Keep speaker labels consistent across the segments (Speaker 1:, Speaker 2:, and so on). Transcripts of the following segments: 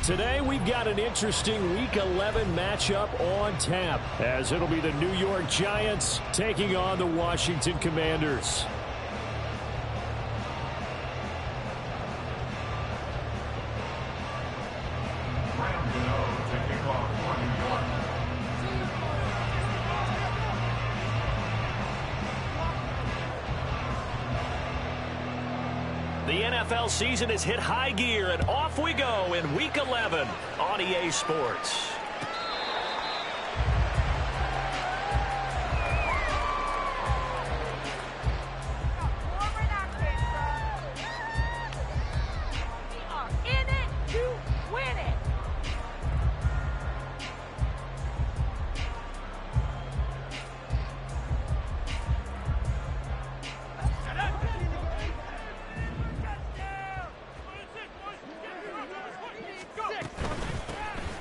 Speaker 1: Today we've got an interesting Week 11 matchup on tap, as it'll be the New York Giants taking on the Washington Commanders.
Speaker 2: The NFL season has hit high gear, and off we go in Week 11 on EA Sports.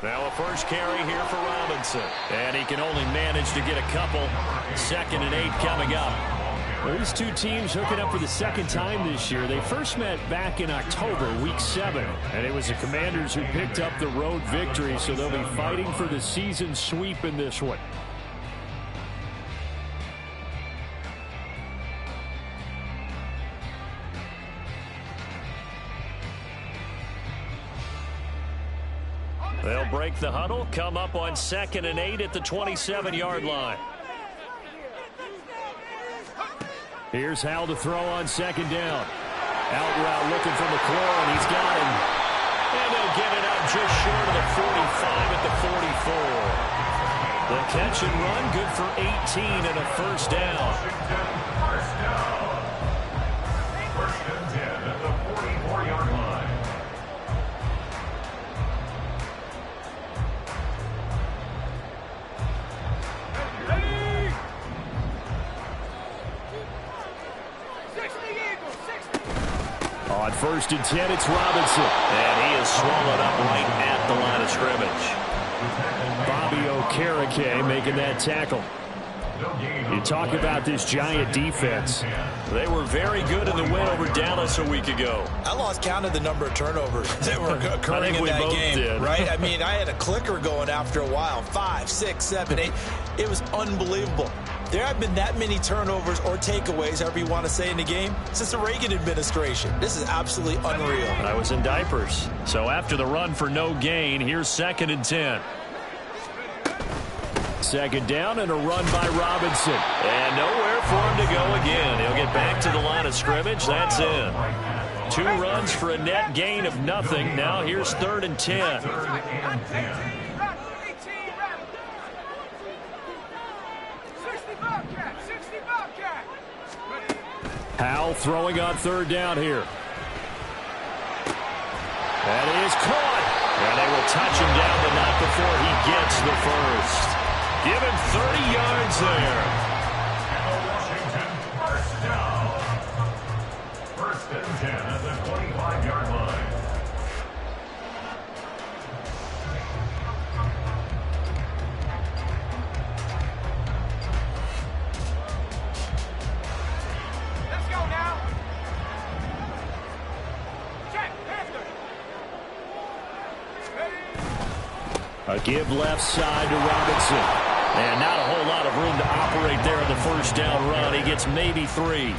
Speaker 2: Now a first carry here for Robinson. And he can only manage to get a couple. 2nd and 8 coming up.
Speaker 1: Well, these two teams hooking up for the second time this year. They first met back in October, Week 7. And it was the Commanders who picked up the road victory, so they'll be fighting for the season sweep in this one.
Speaker 2: They'll break the huddle, come up on 2nd and 8 at the 27-yard line.
Speaker 1: Here's Howell to throw on 2nd down. Out route looking for McLaurin. He's got him.
Speaker 2: And they'll get it out just short of the 45 at the 44. The catch and run, good for 18 and a first down.
Speaker 3: First and 10 at the 44-yard line.
Speaker 1: On 1st and 10, it's Robinson.
Speaker 2: And he is swallowed up right at the line of scrimmage.
Speaker 1: Bobby Okereke making that tackle. You talk about this Giant defense.
Speaker 2: They were very good in the win over Dallas a week ago.
Speaker 4: I lost count of the number of turnovers that were occurring in that game. Right? I mean, I had a clicker going after a while. 5, 6, 7, 8. It was unbelievable. There have been that many turnovers or takeaways, however you want to say, in the game since the Reagan administration. This is absolutely unreal.
Speaker 2: I was in diapers. So after the run for no gain, here's 2nd and 10.
Speaker 1: 2nd down and a run by Robinson.
Speaker 2: And nowhere for him to go again. He'll get back to the line of scrimmage. That's in. 2 runs for a net gain of nothing. Now here's 3rd and 10.
Speaker 1: Howell throwing on 3rd down here. That is caught.
Speaker 2: And they will touch him down, but not before he gets the first. Give him 30 yards there.
Speaker 3: And Washington first down. 1st and 10 at the 25-yard line.
Speaker 5: Let's go now. Check, Panther.
Speaker 1: A give left side to Robinson.
Speaker 2: And not a whole lot of room to operate there on the first down run. He gets maybe 3.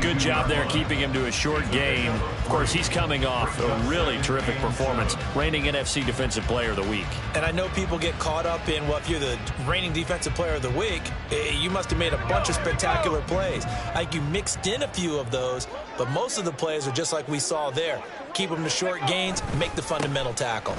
Speaker 2: Good job there keeping him to a short gain. Of course, he's coming off a really terrific performance, reigning NFC Defensive Player of the Week.
Speaker 4: And I know people get caught up in, well, if you're the reigning Defensive Player of the Week, you must have made a bunch of spectacular plays. Like you mixed in a few of those, but most of the plays are just like we saw there. Keep them to short gains, make the fundamental tackle.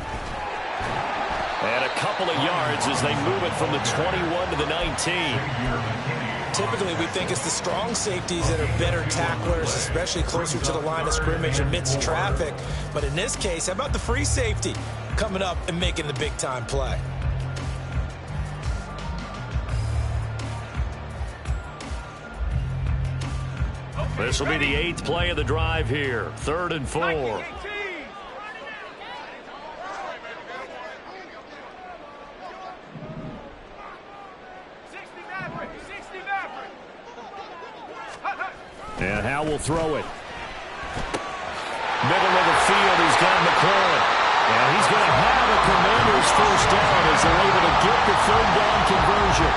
Speaker 2: And a couple of yards as they move it from the 21 to the 19.
Speaker 4: Typically, we think it's the strong safeties that are better tacklers, especially closer to the line of scrimmage amidst traffic. But in this case, how about the free safety coming up and making the big-time play?
Speaker 2: This will be the 8th play of the drive here. 3rd and 4.
Speaker 1: And Howell will throw it.
Speaker 2: Middle of the field, he's got McLaurin.
Speaker 1: And he's going to have a Commanders first down as they're able to get the third down conversion.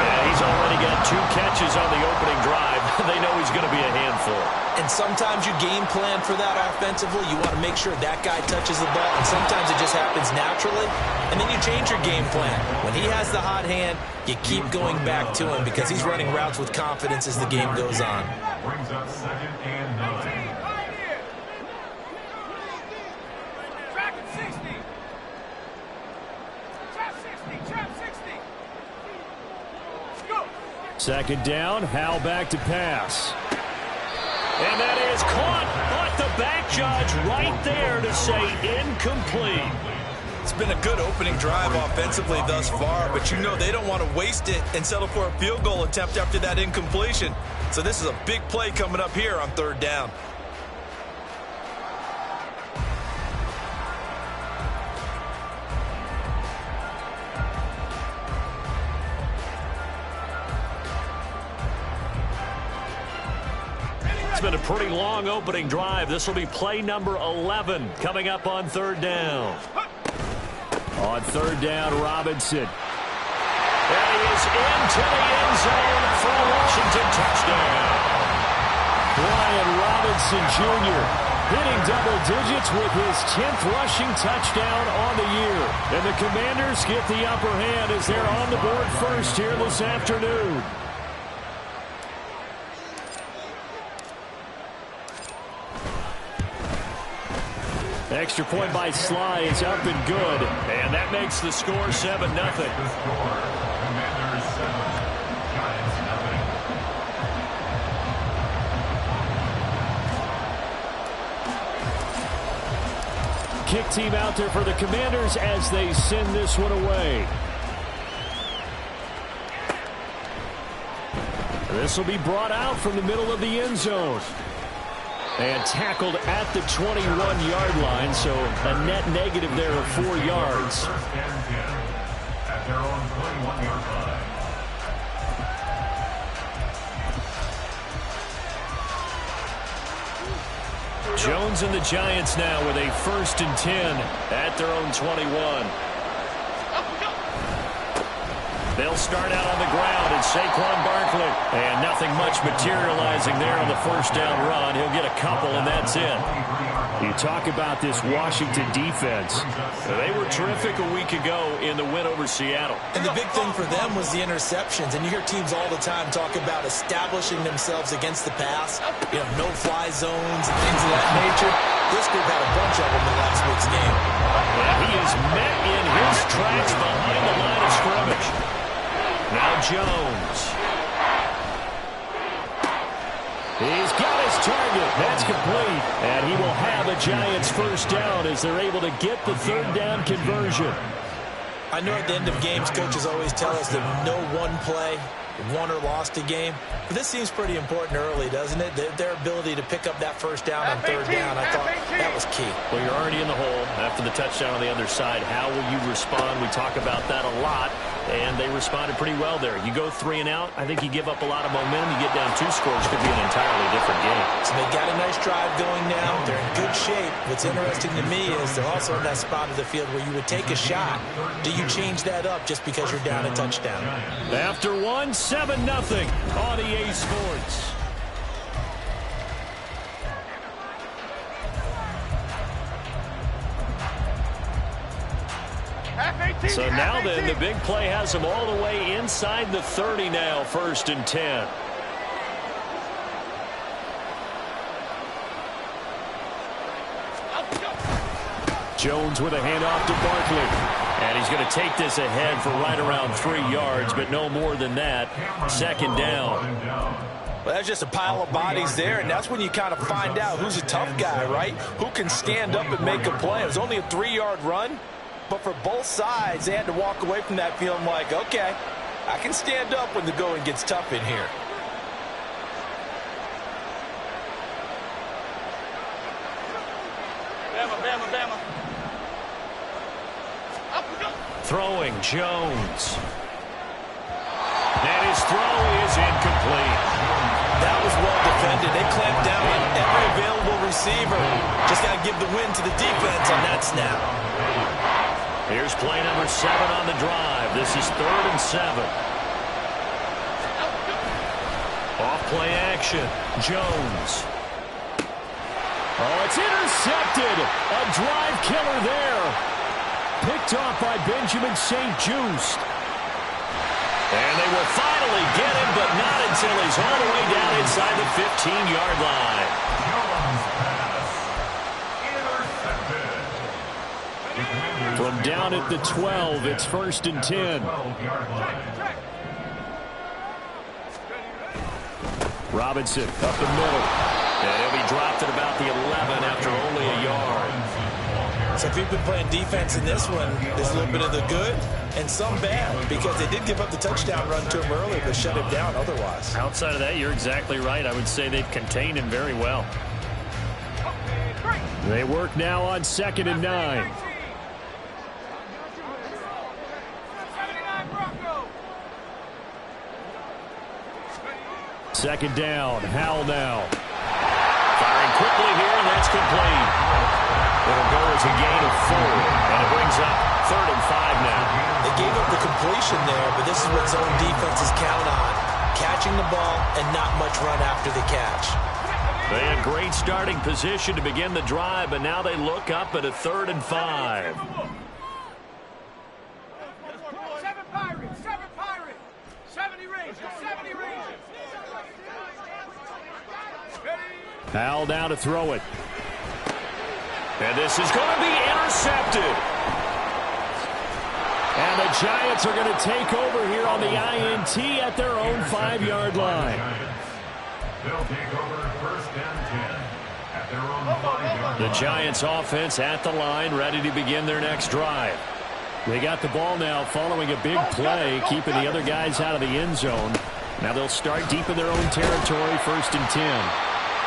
Speaker 2: Yeah, he's already got 2 catches on the opening drive. They know he's going to be a handful.
Speaker 4: And sometimes you game plan for that offensively. You want to make sure that guy touches the ball, and sometimes it just happens naturally, and then you change your game plan. When he has the hot hand, you keep going back to him because he's running routes with confidence as the game goes on.
Speaker 3: Brings up 2nd and 9.
Speaker 5: Track at 60. Trap 60. Trap 60. Go.
Speaker 1: Second down, Howell back to pass.
Speaker 2: And that is caught, but the back judge right there to say incomplete.
Speaker 4: It's been a good opening drive offensively thus far, but you know they don't want to waste it and settle for a field goal attempt after that incompletion. So this is a big play coming up here on 3rd down.
Speaker 2: It's been a pretty long opening drive. This will be play number 11 coming up on 3rd down.
Speaker 1: On 3rd down, Robinson.
Speaker 2: And he is into the end zone for a Washington touchdown.
Speaker 1: Brian Robinson Jr. hitting double digits with his 10th rushing touchdown on the year. And the Commanders get the upper hand as they're on the board first here this afternoon. Extra point by Sly is up and good.
Speaker 2: And that makes the score 7-0.
Speaker 3: The score, Commanders 7, Giants nothing.
Speaker 1: Kick team out there for the Commanders as they send this one away. This will be brought out from the middle of the end zone. And tackled at the 21-yard line, so a net negative there of 4 yards.
Speaker 3: 1st and 10 at their own 21-yard line.
Speaker 2: Jones and the Giants now with a 1st and 10 at their own 21. They'll start out on the ground, and Saquon Barkley. And nothing much materializing there on the 1st down run. He'll get a couple, and that's it.
Speaker 1: You talk about this Washington defense.
Speaker 2: They were terrific a week ago in the win over Seattle.
Speaker 4: And the big thing for them was the interceptions. And you hear teams all the time talk about establishing themselves against the pass. You know, no-fly zones and things of that nature. This group had a bunch of them in last week's game.
Speaker 2: And he is met in his tracks behind the line of scrimmage. Now Jones.
Speaker 1: He's got his target. That's complete. And he will have a Giants first down as they're able to get the 3rd down conversion.
Speaker 4: I know at the end of games, coaches always tell us that no one play won or lost a game. But this seems pretty important early, doesn't it? Their ability to pick up that first down on 3rd down, I thought that was key.
Speaker 2: Well, you're already in the hole after the touchdown on the other side. How will you respond? We talk about that a lot, and they responded pretty well there. You go 3 and out, I think you give up a lot of momentum. You get down 2 scores, could be an entirely different game.
Speaker 4: So they got a nice drive going now. They're in good shape. What's interesting to me is they're also in that spot of the field where you would take a shot. Do you change that up just because you're down a touchdown?
Speaker 1: After 1, 7-0 on EA Sports.
Speaker 2: So now then, the big play has them all the way inside the 30 now, 1st and 10.
Speaker 1: Jones with a handoff to Barkley.
Speaker 2: And he's going to take this ahead for right around 3 yards, but no more than that. 2nd down.
Speaker 4: Well, that's just a pile of bodies there, and that's when you kind of find out who's a tough guy, right? Who can stand up and make a play. It was only a 3-yard run, but for both sides, they had to walk away from that feeling like, okay, I can stand up when the going gets tough in here.
Speaker 5: Bama, Bama.
Speaker 2: Throwing Jones. And his throw is incomplete.
Speaker 4: That was well defended. They clamped down on every available receiver. Just got to give the win to the defense on that snap.
Speaker 2: Here's play number 7 on the drive. This is 3rd and 7. Off play action. Jones.
Speaker 1: Oh, it's intercepted. A drive killer there. Picked off by Benjamin St-Juste.
Speaker 2: And they will finally get him, but not until he's all the way down inside the 15-yard line.
Speaker 1: From down at the 12, it's 1st and 10. Robinson up the middle.
Speaker 2: And he'll be dropped at about the 11 after only a yard.
Speaker 4: So if you've been playing defense in this one, there's a little bit of the good and some bad, because they did give up the touchdown run to him early, but shut him down otherwise.
Speaker 6: Outside of that, you're exactly right. I would say they've contained him very well.
Speaker 1: They work now on 2nd and 9. Second down. Howell now.
Speaker 2: Firing quickly here, and that's complete. It'll go as a gain of 4, and it brings up 3rd and 5 now.
Speaker 4: They gave up the completion there, but this is what zone defenses count on. Catching the ball and not much run after the catch.
Speaker 2: They had great starting position to begin the drive, but now they look up at a 3rd and 5.
Speaker 5: 7 Pirates, 70 Rangers, 70 Rangers.
Speaker 1: Howell now to throw it.
Speaker 2: And this is going to be intercepted.
Speaker 1: And the Giants are going to take over here on the INT at their own 5-yard line.
Speaker 3: They'll take over 1st and 10 at their own 5-yard line.
Speaker 2: The Giants offense at the line, ready to begin their next drive.
Speaker 1: They got the ball now following a big play, keeping the other guys out of the end zone. Now they'll start deep in their own territory, 1st and 10.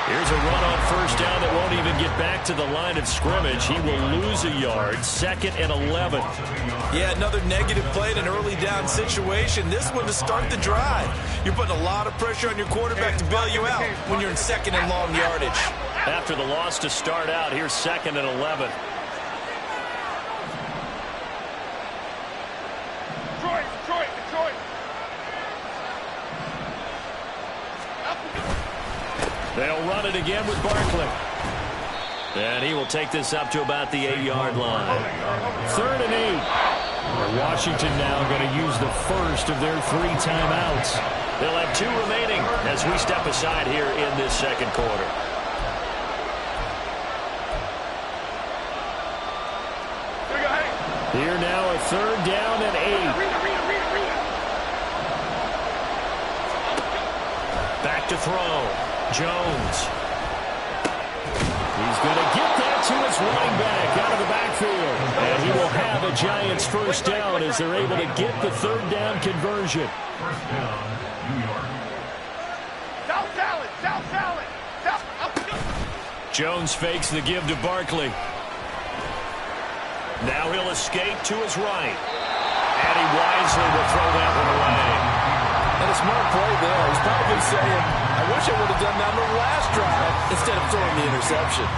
Speaker 2: Here's a run on 1st down that won't even get back to the line of scrimmage. He will lose a yard. 2nd and 11.
Speaker 4: Yeah, another negative play in an early down situation. This one to start the drive. You're putting a lot of pressure on your quarterback to bail you out when you're in 2nd and long yardage.
Speaker 2: After the loss to start out, here's 2nd and 11.
Speaker 5: Detroit.
Speaker 2: They'll run it again with Barkley. And he will take this up to about the 8-yard line.
Speaker 1: 3rd and 8. Washington now going to use the first of their 3 timeouts.
Speaker 2: They'll have 2 remaining as we step aside here in this 2nd quarter.
Speaker 1: Here now a 3rd down and 8.
Speaker 2: Back to throw. Jones.
Speaker 1: He's going to get that to his running back out of the backfield. And he will have a Giants 1st down as they're able to get the 3rd down conversion.
Speaker 3: 1st down, New York.
Speaker 5: South salad.
Speaker 2: Jones fakes the give to Barkley. Now he'll escape to his right. And he wisely will throw that one away.
Speaker 4: And a smart play there. He's probably saying, I wish I would have done that on the last drive instead of throwing the interception.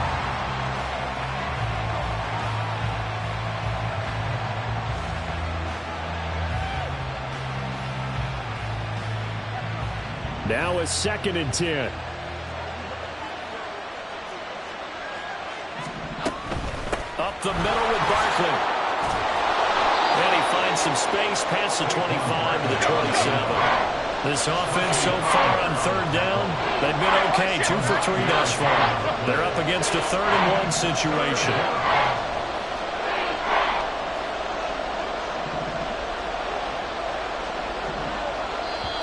Speaker 1: Now a 2nd and 10.
Speaker 2: Up the middle with Barkley. And he finds some space past the 25 to the 27. This offense so far on 3rd down, they've been okay. 2 for 3 thus far. They're up against a 3rd and 1 situation.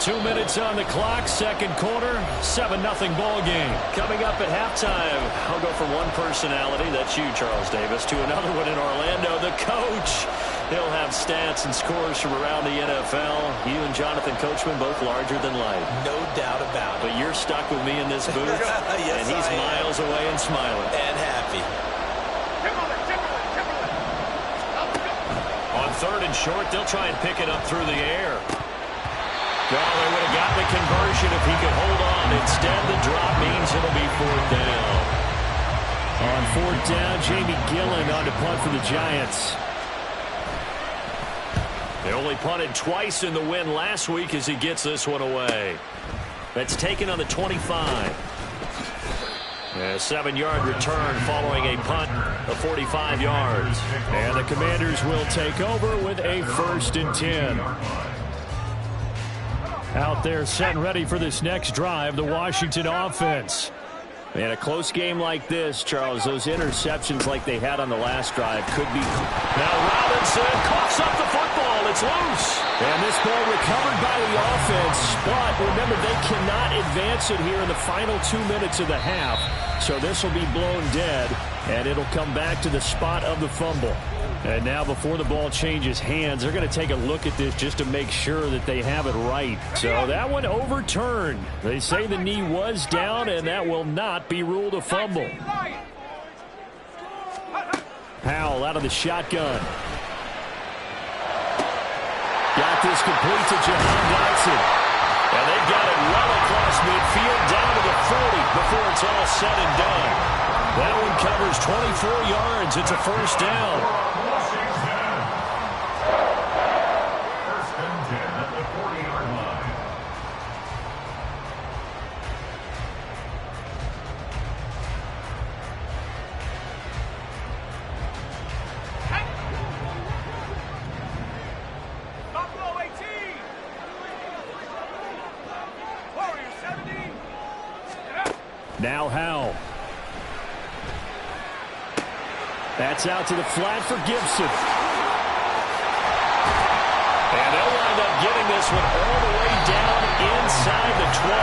Speaker 1: 2 minutes on the clock, 2nd quarter, 7-0 ball game.
Speaker 2: Coming up at halftime, I'll go from one personality, that's you, Charles Davis, to another one in Orlando, the coach. He'll have stats and scores from around the NFL. You and Jonathan Coachman both larger than life.
Speaker 4: No doubt about it.
Speaker 2: But you're stuck with me in this booth,
Speaker 4: yes,
Speaker 2: and he's miles away and smiling.
Speaker 4: And happy.
Speaker 2: On 3rd and short, they'll try and pick it up through the air. Well, they would have gotten the conversion if he could hold on. Instead, the drop means it'll be 4th down.
Speaker 1: On 4th down, Jamie Gillen on to punt for the Giants.
Speaker 2: They only punted twice in the win last week as he gets this one away. That's taken on the 25. A 7-yard return following a punt of 45 yards.
Speaker 1: And the Commanders will take over with a 1st and 10. Out there set and ready for this next drive, the Washington offense.
Speaker 2: In a close game like this, Charles, those interceptions like they had on the last drive could be. Now Robinson coughs up the football. It's loose.
Speaker 1: And this ball recovered by the offense. But remember, they cannot advance it here in the final 2 minutes of the half. So this will be blown dead, and it'll come back to the spot of the fumble. And now before the ball changes hands, they're going to take a look at this just to make sure that they have it right. So that one overturned. They say the knee was down, and that will not be ruled a fumble. Howell out of the shotgun. Got this complete to Jahan Dotson.
Speaker 2: And they've got it well across midfield down to the 40 before it's all said and done. That one covers 24 yards. It's a 1st down.
Speaker 1: Now Howell. That's out to the flat for Gibson.
Speaker 2: And they'll wind up getting this one all the way down inside the 20.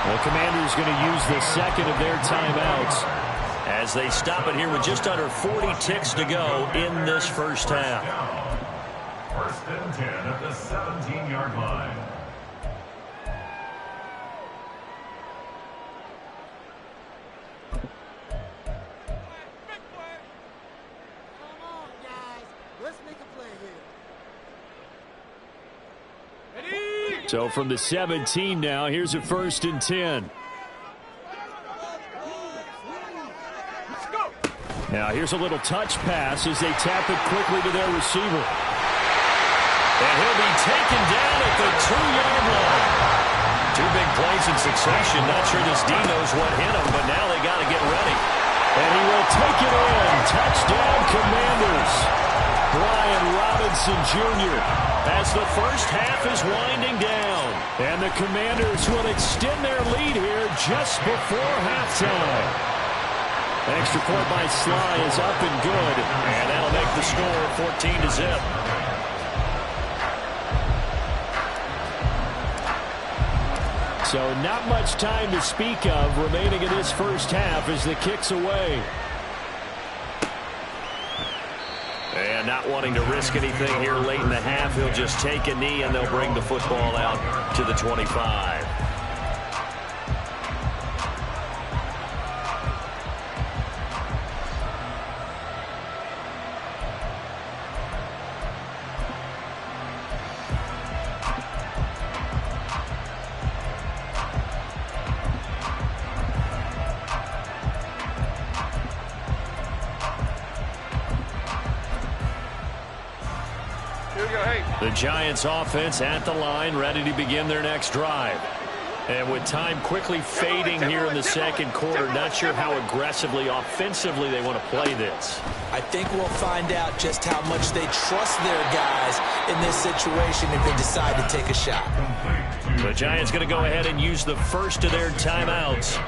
Speaker 1: The Commanders going to use the second of their timeouts
Speaker 2: as they stop it here with just under 40 ticks to go in this first half.
Speaker 3: 1st and 10 at the 17-yard line.
Speaker 1: So from the 17 now, here's a 1st and 10. Now here's a little touch pass as they tap it quickly to their receiver.
Speaker 2: And he'll be taken down at the 2-yard line. 2 big plays in succession. Not sure this D knows what hit him, but now they got to get ready.
Speaker 1: And he will take it in. Touchdown, Commanders. Brian Robinson Jr.
Speaker 2: as the first half is winding down.
Speaker 1: And the Commanders will extend their lead here just before halftime. Extra point by Sly is up and good.
Speaker 2: And that'll make the score 14-0.
Speaker 1: So not much time to speak of remaining in this first half as the kick's away.
Speaker 2: And not wanting to risk anything here late in the half, he'll just take a knee and they'll bring the football out to the 25.
Speaker 1: The Giants offense at the line, ready to begin their next drive. And with time quickly fading here in the second quarter, not sure how aggressively, offensively they want to play this.
Speaker 4: I think we'll find out just how much they trust their guys in this situation if they decide to take a shot.
Speaker 2: The Giants going to go ahead and use the first of their timeouts,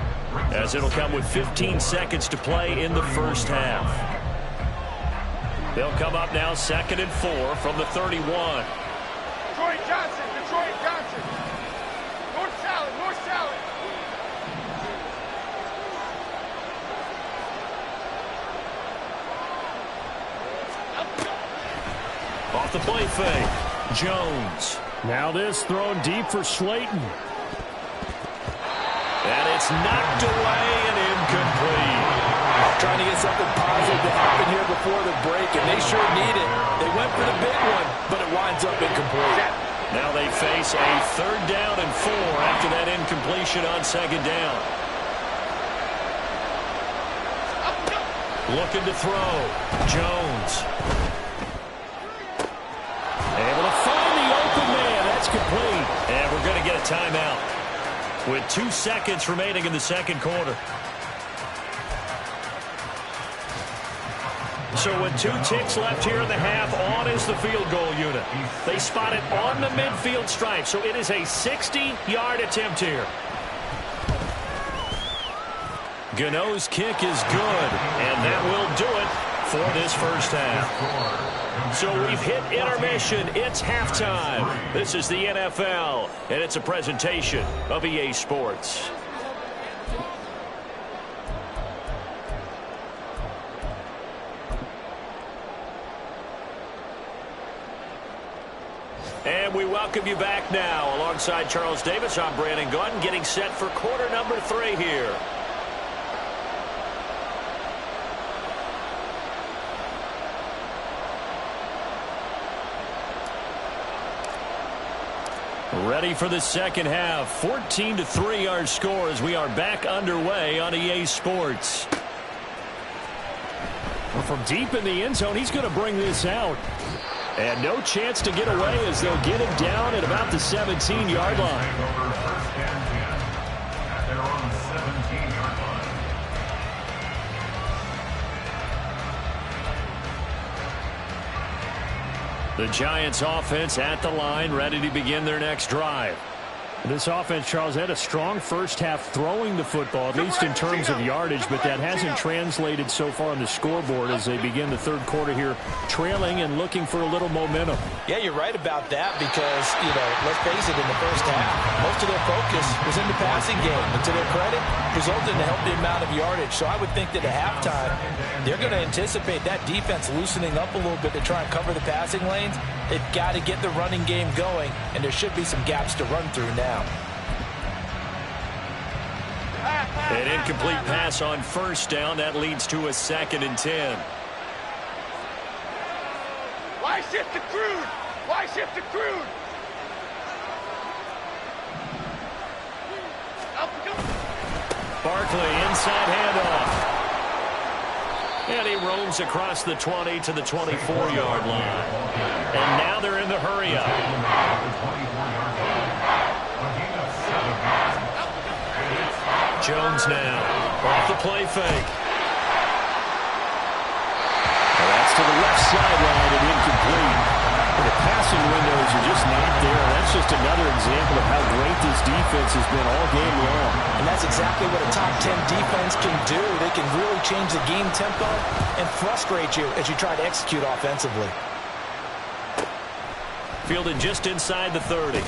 Speaker 2: as it'll come with 15 seconds to play in the first half. They'll come up now 2nd and 4 from the 31.
Speaker 5: Detroit Johnson, Detroit Johnson. North salad, North salad.
Speaker 2: Off the play fake, Jones.
Speaker 1: Now this thrown deep for Slayton.
Speaker 2: And it's knocked away and incomplete.
Speaker 4: Trying to get something positive to happen here before the break, and they sure need it. They went for the big one, but it winds up incomplete.
Speaker 2: Now they face a 3rd down and 4 after that incompletion on 2nd down. Looking to throw. Jones. Able to find the open man. That's complete. And we're going to get a timeout with 2 seconds remaining in the 2nd quarter. So with 2 ticks left here in the half, on is the field goal unit. They spot it on the midfield stripe, so it is a 60-yard attempt here. Gano's kick is good, and that will do it for this first half. So we've hit intermission. It's halftime. This is the NFL, and it's a presentation of EA Sports. And we welcome you back now. Alongside Charles Davis, I'm Brandon Gaudin, getting set for quarter number 3 here. Ready for the second half. 14-3 our score as we are back underway on EA Sports.
Speaker 1: Well, from deep in the end zone, he's going to bring this out. And no chance to get away as they'll get him down at about the 17-yard line.
Speaker 2: The Giants offense at the line, ready to begin their next drive.
Speaker 1: This offense, Charles, had a strong first half throwing the football, at least in terms of yardage, but that hasn't translated so far on the scoreboard as they begin the 3rd quarter here, trailing and looking for a little momentum.
Speaker 4: Yeah, you're right about that because, let's face it, in the first half, most of their focus was in the passing game. And to their credit, resulted in a healthy amount of yardage. So I would think that at halftime, they're going to anticipate that defense loosening up a little bit to try and cover the passing lanes. They've got to get the running game going, and there should be some gaps to run through now.
Speaker 2: An incomplete pass on 1st down. That leads to a 2nd and 10.
Speaker 5: Why shift to Crude? Why shift to Crude?
Speaker 2: Barkley inside handoff. And he roams across the 20 to the 24-yard line. And now they're in the hurry-up. Jones now off the play fake.
Speaker 1: Well, that's to the left sideline and incomplete. The passing windows are just not there. That's just another example of how great this defense has been all game long.
Speaker 4: And that's exactly what a top 10 defense can do. They can really change the game tempo and frustrate you as you try to execute offensively.
Speaker 2: Fielded just inside the 30.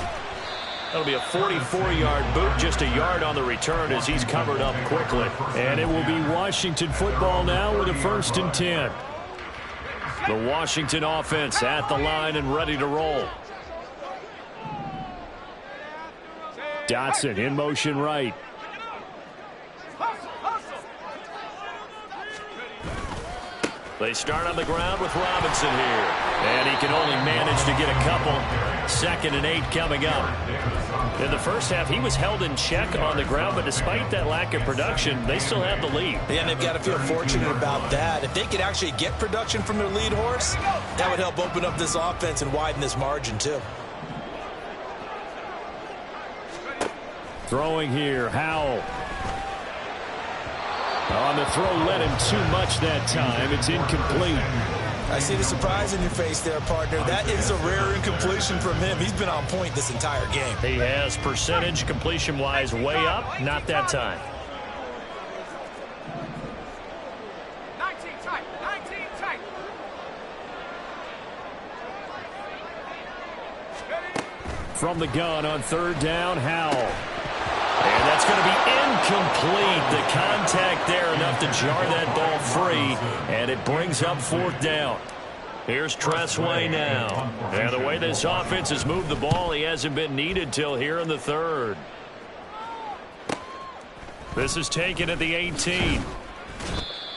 Speaker 2: That'll be a 44-yard boot, just a yard on the return as he's covered up quickly.
Speaker 1: And it will be Washington football now with a 1st and 10.
Speaker 2: The Washington offense at the line and ready to roll.
Speaker 1: Dotson in motion right.
Speaker 2: They start on the ground with Robinson here. And he can only manage to get a couple. 2nd and 8 coming up. In the first half, he was held in check on the ground, but despite that lack of production, they still have the lead.
Speaker 4: And they've got to feel fortunate about that. If they could actually get production from their lead horse, that would help open up this offense and widen this margin, too.
Speaker 1: Throwing here, Howell. On the throw, led him too much that time. It's incomplete.
Speaker 4: I see the surprise in your face there, partner. That is a rare incompletion from him. He's been on point this entire game.
Speaker 2: He has percentage completion-wise way up. Not that time.
Speaker 5: 19 tight. 19 tight.
Speaker 1: From the gun on 3rd down, Howell.
Speaker 2: And that's going to be incomplete. The contact there enough to jar that ball free, and it brings up 4th down. Here's Tressway now. And the way this offense has moved the ball, he hasn't been needed till here in the 3rd. This is taken at the 18.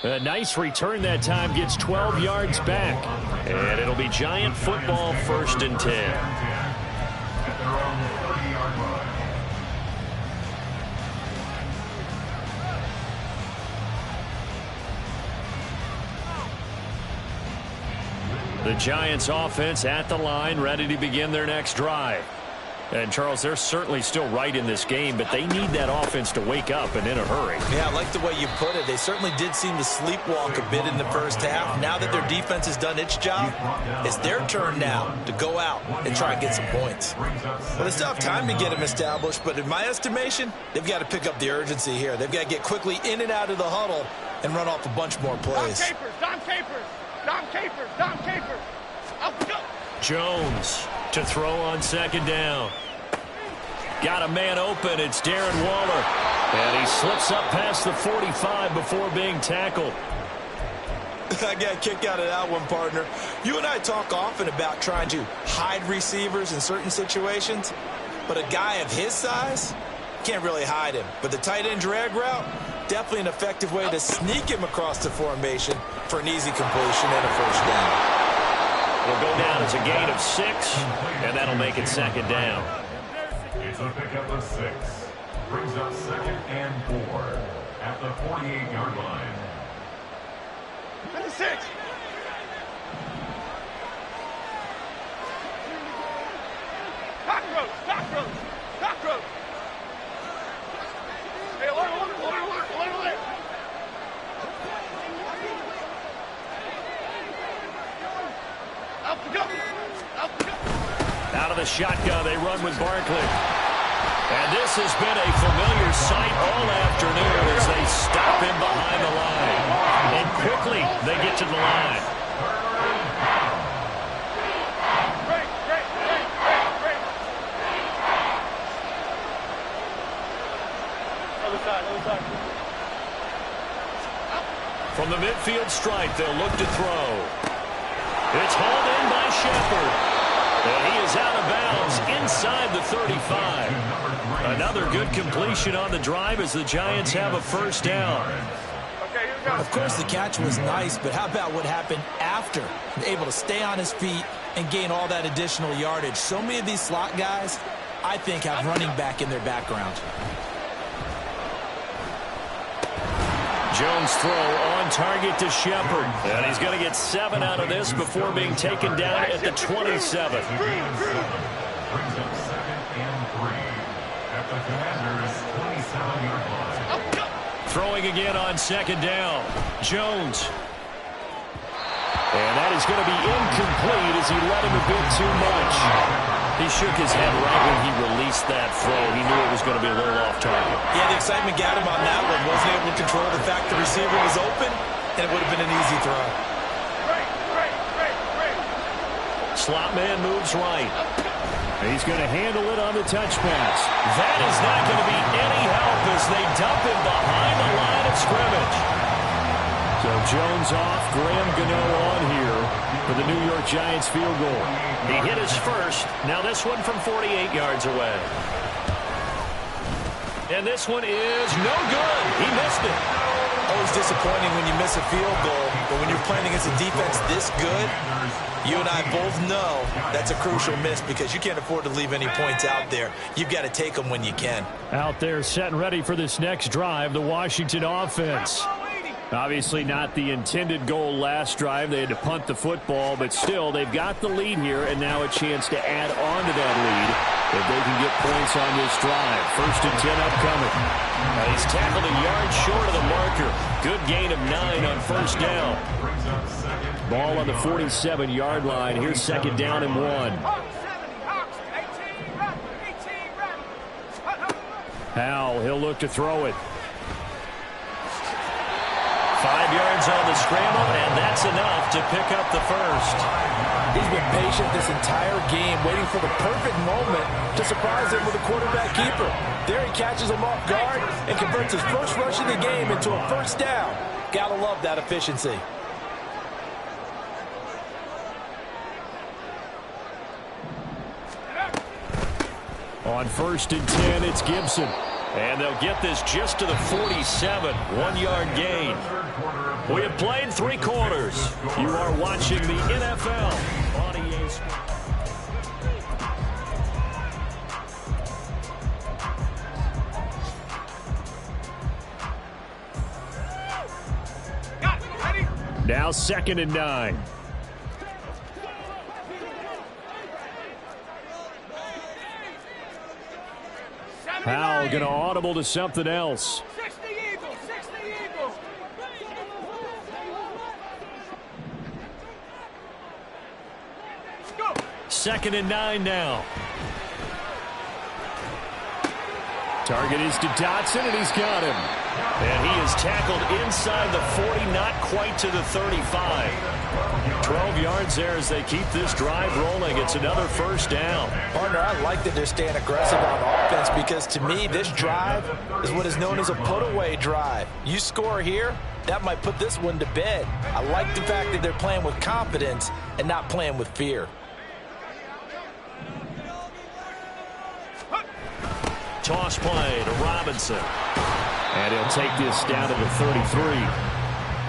Speaker 1: A nice return that time, gets 12 yards back.
Speaker 2: And it'll be Giant football, 1st and 10. The Giants offense at the line, ready to begin their next drive. And, Charles, they're certainly still right in this game, but they need that offense to wake up and in a hurry.
Speaker 4: Yeah, I like the way you put it. They certainly did seem to sleepwalk a bit in the first half. Now that their defense has done its job, it's their turn now to go out and try and get some points. Well, they still have time to get them established, but in my estimation, they've got to pick up the urgency here. They've got to get quickly in and out of the huddle and run off a bunch more plays.
Speaker 5: Dom Capers. Up, go.
Speaker 2: Jones to throw on second down. Got a man open. It's Darren Waller. And he slips up past the 45 before being tackled.
Speaker 4: I got a kick out of that one, partner. You and I talk often about trying to hide receivers in certain situations, but a guy of his size can't really hide him. But the tight end drag route, definitely an effective way to sneak him across the formation for an easy completion and a first down.
Speaker 2: It'll go down as a gain of 6, and that'll make it second down.
Speaker 3: It's a pickup of 6. Brings up 2nd and 4 at the 48-yard line.
Speaker 5: 6. Cockroach. Hey, alert.
Speaker 2: Out of the shotgun, they run with Barkley. And this has been a familiar sight all afternoon as they stop him behind the line. And quickly, they get to the line.
Speaker 5: Great. Other side.
Speaker 2: From the midfield stripe, they'll look to throw. It's hauled in by Shepard. And he is out of bounds inside the 35. Another good completion on the drive as the Giants have a first down.
Speaker 5: Okay, here we go.
Speaker 4: Of course, the catch was nice, but how about what happened after? Able to stay on his feet and gain all that additional yardage. So many of these slot guys, I think, have running back in their background.
Speaker 2: Jones throw on target to Shepard. And he's going to get 7 out of this before being taken down at the 27.
Speaker 3: Brings up 2nd and 3 at the Commanders' 27-yard line.
Speaker 2: Throwing again on second down. Jones. And that is going to be incomplete as he let him a bit too much. He shook his head right when he released that throw. He knew it was going to be a little off target.
Speaker 4: Yeah, the excitement got him on that one. Wasn't able to control the fact the receiver was open, and it would have been an easy throw.
Speaker 5: Great.
Speaker 2: Slot man moves right. He's going to handle it on the touch pass. That is not going to be any help as they dump him behind the line of scrimmage. So Jones off, Graham Gano on here for the New York Giants field goal. He hit his first. Now this one from 48 yards away. And this one is no good. He missed it.
Speaker 4: Always disappointing when you miss a field goal, but when you're playing against a defense this good, you and I both know that's a crucial miss because you can't afford to leave any points out there. You've got to take them when you can.
Speaker 1: Out there set and ready for this next drive, the Washington offense. Obviously not the intended goal last drive. They had to punt the football, but still they've got the lead here and now a chance to add on to that lead if they can get points on this drive. 1st and 10 upcoming.
Speaker 2: Now he's tackled a yard short of the marker. Good gain of 9 on first down.
Speaker 1: Ball on the 47-yard line. Here's 2nd down and 1. Howell, he'll look to throw it.
Speaker 2: 5 yards on the scramble, and that's enough to pick up the first.
Speaker 4: He's been patient this entire game, waiting for the perfect moment to surprise him with a quarterback keeper. There he catches him off guard and converts his first rush of the game into a first down. Gotta love that efficiency.
Speaker 1: On 1st and 10, it's Gibson.
Speaker 2: And they'll get this just to the 47, 1-yard gain. We have played 3 quarters. You are watching the NFL on EA Sports.
Speaker 1: Now 2nd and 9. Powell going to audible to something else.
Speaker 5: 60 Eagles, 60 Eagles. Go.
Speaker 1: 2nd and 9 now. Target is to Dotson, and he's got him.
Speaker 2: And he is tackled inside the 40, not quite to the 35. 12 yards there as they keep this drive rolling. It's another first down.
Speaker 4: Partner, I like that they're staying aggressive on offense because to me, this drive is what is known as a put-away drive. You score here, that might put this one to bed. I like the fact that they're playing with confidence and not playing with fear.
Speaker 2: Toss play to Robinson.
Speaker 1: And he'll take this down to the 33.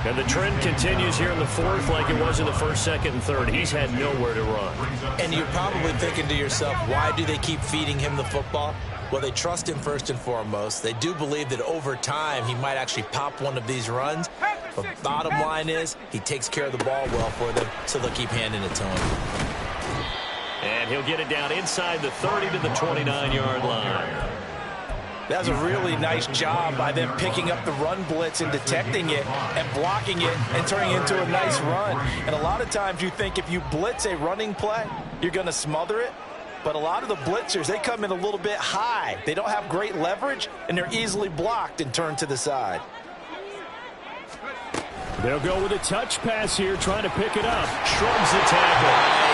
Speaker 2: And the trend continues here in the 4th like it was in the 1st, 2nd, and 3rd. He's had nowhere to run.
Speaker 4: And you're probably thinking to yourself, why do they keep feeding him the football? Well, they trust him first and foremost. They do believe that over time he might actually pop one of these runs. But bottom line is he takes care of the ball well for them, so they'll keep handing it to him.
Speaker 2: And he'll get it down inside the 30 to the 29-yard line.
Speaker 4: That's a really nice job by them picking up the run blitz and detecting it and blocking it and turning it into a nice run. And a lot of times you think if you blitz a running play, you're going to smother it. But a lot of the blitzers, they come in a little bit high. They don't have great leverage, and they're easily blocked and turned to the side.
Speaker 1: They'll go with a touch pass here, trying to pick it up.
Speaker 2: Shrugs the tackle.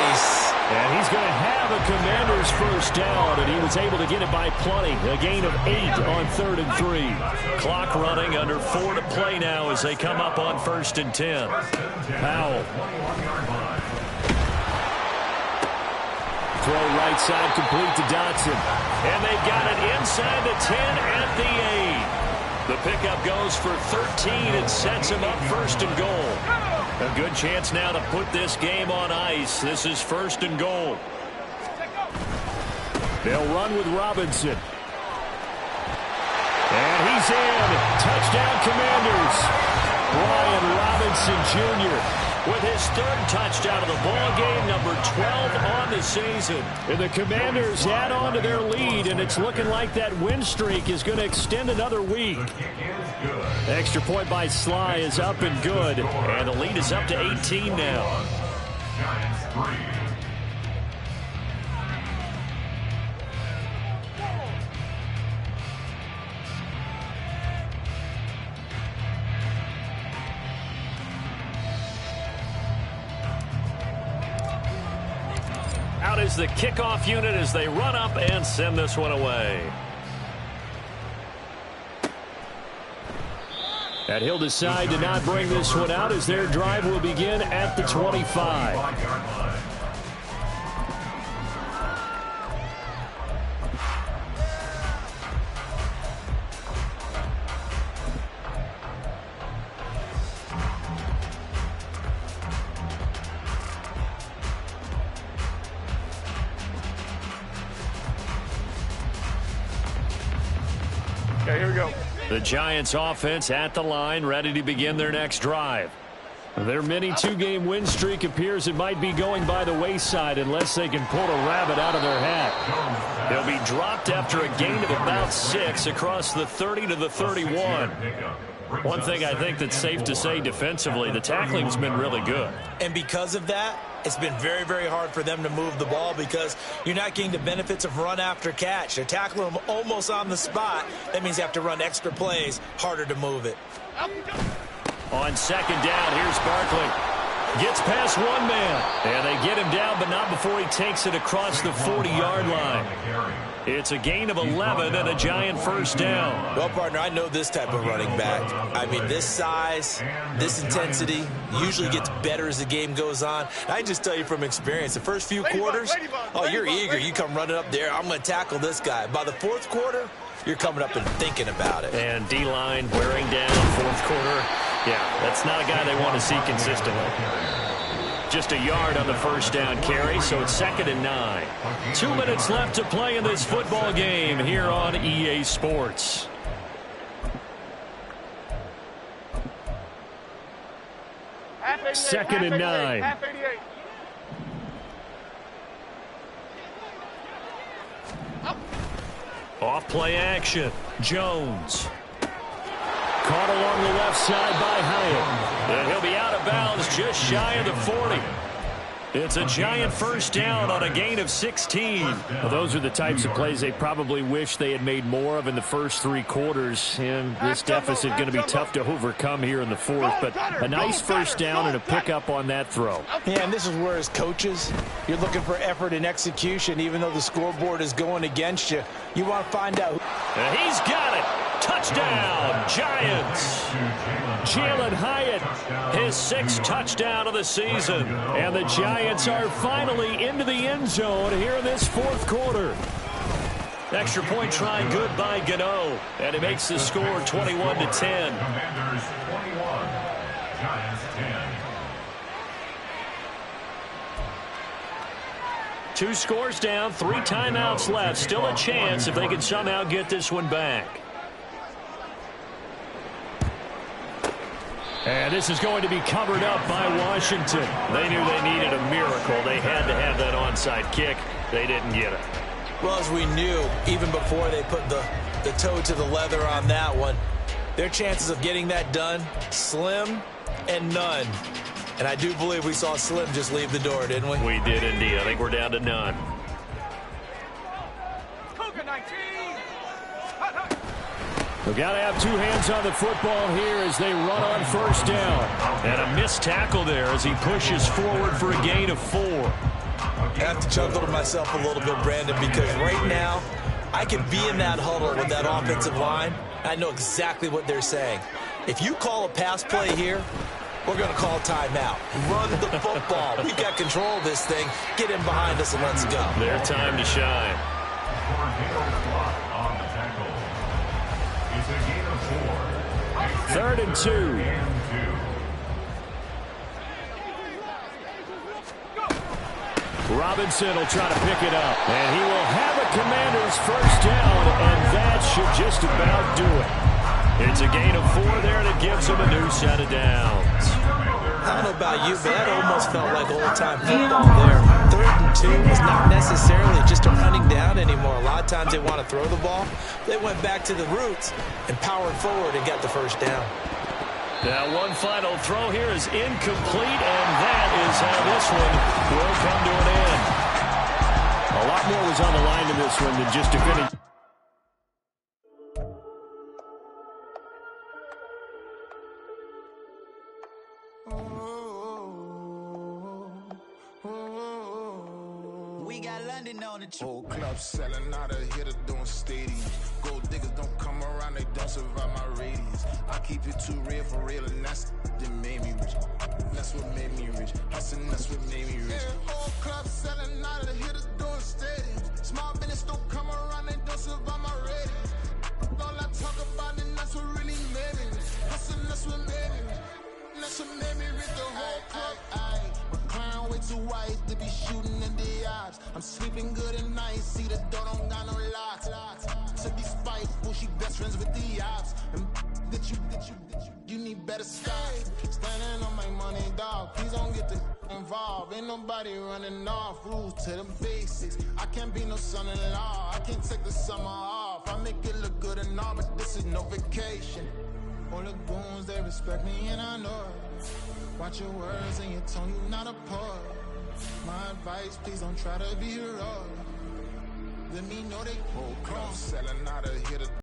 Speaker 4: Nice.
Speaker 1: And he's going to have a Commanders first down, and he was able to get it by plenty. A gain of 8 on 3rd and 3.
Speaker 2: Clock running, under 4 to play now as they come up on 1st and 10.
Speaker 1: Powell. Throw right side complete to Dotson.
Speaker 2: And they've got it inside the 10 at the 8. The pickup goes for 13 and sets him up 1st and goal. A good chance now to put this game on ice. This is 1st and goal.
Speaker 1: They'll run with Robinson. And he's in. Touchdown, Commanders. Brian Robinson Jr.
Speaker 2: with his 3rd touchdown of the ball game, number 12 on the season.
Speaker 1: And the Commanders add on to their lead, and it's looking like that win streak is going to extend another week. Extra point by Sly is up and good.
Speaker 2: And the lead is up to 18 now. Out is the kickoff unit as they run up and send this one away.
Speaker 1: And he'll decide to not bring this one out as their drive will begin at the 25.
Speaker 5: Okay, here we go.
Speaker 2: The Giants offense at the line, ready to begin their next drive.
Speaker 1: Their mini two-game win streak appears it might be going by the wayside unless they can pull a rabbit out of their hat.
Speaker 2: They'll be dropped after a gain of about 6 across the 30 to the 31. One thing I think that's safe to say defensively, the tackling's been really good.
Speaker 4: And because of that, it's been very, very hard for them to move the ball because you're not getting the benefits of run after catch. They're tackling them almost on the spot. That means you have to run extra plays, harder to move it.
Speaker 2: On 2nd down, here's Barkley. Gets past one man. And they get him down, but not before he takes it across the 40-yard line. It's a gain of 11 and a Giant first down.
Speaker 4: Well, partner, I know this type of running back. I mean, this size, this intensity usually gets better as the game goes on. I can just tell you from experience, the first few quarters, oh, you're eager. You come running up there, I'm going to tackle this guy. By the 4th quarter, you're coming up and thinking about it.
Speaker 2: And D-line wearing down 4th quarter. Yeah, that's not a guy they want to see consistently. Just a yard on the first down carry, so it's 2nd and 9. 2 minutes left to play in this football game here on EA Sports.
Speaker 1: Second and 9.
Speaker 5: Half 88.
Speaker 2: Off play action. Jones.
Speaker 1: Caught along the left side by Hyatt.
Speaker 2: And he'll be out of bounds just shy of the 40. It's a giant first down on a gain of 16.
Speaker 1: Well, those are the types of plays they probably wish they had made more of in the first 3 quarters. And this deficit going to be tough to overcome here in the fourth. But a nice first down and a pickup on that throw.
Speaker 4: Yeah, and this is where as coaches, you're looking for effort and execution. Even though the scoreboard is going against you, you want to find out.
Speaker 2: And he's got it. Touchdown, Giants.
Speaker 1: Jalin Hyatt,
Speaker 2: his 6th touchdown of the season.
Speaker 1: And the Giants are finally into the end zone here in this fourth quarter.
Speaker 2: Extra point try good by Gano. And it makes the score 21-10.
Speaker 3: Commanders 21, Giants 10.
Speaker 2: 2 scores down, 3 timeouts left. Still a chance if they can somehow get this one back.
Speaker 1: And this is going to be covered up by Washington.
Speaker 2: They knew they needed a miracle. They had to have that onside kick. They didn't get it.
Speaker 4: Well, as we knew, even before they put the toe to the leather on that one, their chances of getting that done, slim and none. And I do believe we saw Slim just leave the door, didn't we?
Speaker 2: We did indeed. I think we're down to none.
Speaker 1: We've got to have 2 hands on the football here as they run on first down.
Speaker 2: And a missed tackle there as he pushes forward for a gain of 4.
Speaker 4: I have to chuckle to myself a little bit, Brandon, because right now I can be in that huddle with that offensive line. I know exactly what they're saying. If you call a pass play here, we're going to call timeout. Run the football. We've got control of this thing. Get in behind us and let's go.
Speaker 2: Their time to shine.
Speaker 3: On the tackle. It's a gain of 4.
Speaker 1: 3rd and 2. Robinson will try to pick it up. And he will have a Commanders first down, and that should just about do it.
Speaker 2: It's a gain of 4 there, and it gives them a new set of downs.
Speaker 4: I don't know about you, but that almost felt like old-time football there. 3rd and 2 is not necessarily just a running down anymore. A lot of times they want to throw the ball. They went back to the roots and powered forward and got the first down.
Speaker 2: Now one final throw here is incomplete, and that is how this one will come to an end.
Speaker 1: A lot more was on the line in this one than just defending.
Speaker 7: We got London on the
Speaker 8: whole club selling out of hitter doing stadiums. Gold diggers don't come around, they don't survive my radius. I keep it too real for real, and that's that made me rich. That's what made me rich. Hustling, that's what made me rich. Yeah, whole club selling out of hitters doing stadiums. Small business don't come around, they don't survive my radius. All I talk about, and that's what really made me rich. Hustling, that's what made me rich. That's what made me rich. The whole club. My clown way too white to be shooting in the eyes. I'm sleeping good at night, see the door don't got no locks. To be spiteful, she best friends with the ops. And you need better stop. Standing on my money, dog. Please don't get the involved. Ain't nobody running off. Rules to the basics. I can't be no son-in-law. I can't take the summer off. I make it look good and all, but this is no vacation. All the goons, they respect me and I know it. Watch your words and your tone, you not a poet. My advice, please don't try to be heroic. Let me know they whole club selling out of here.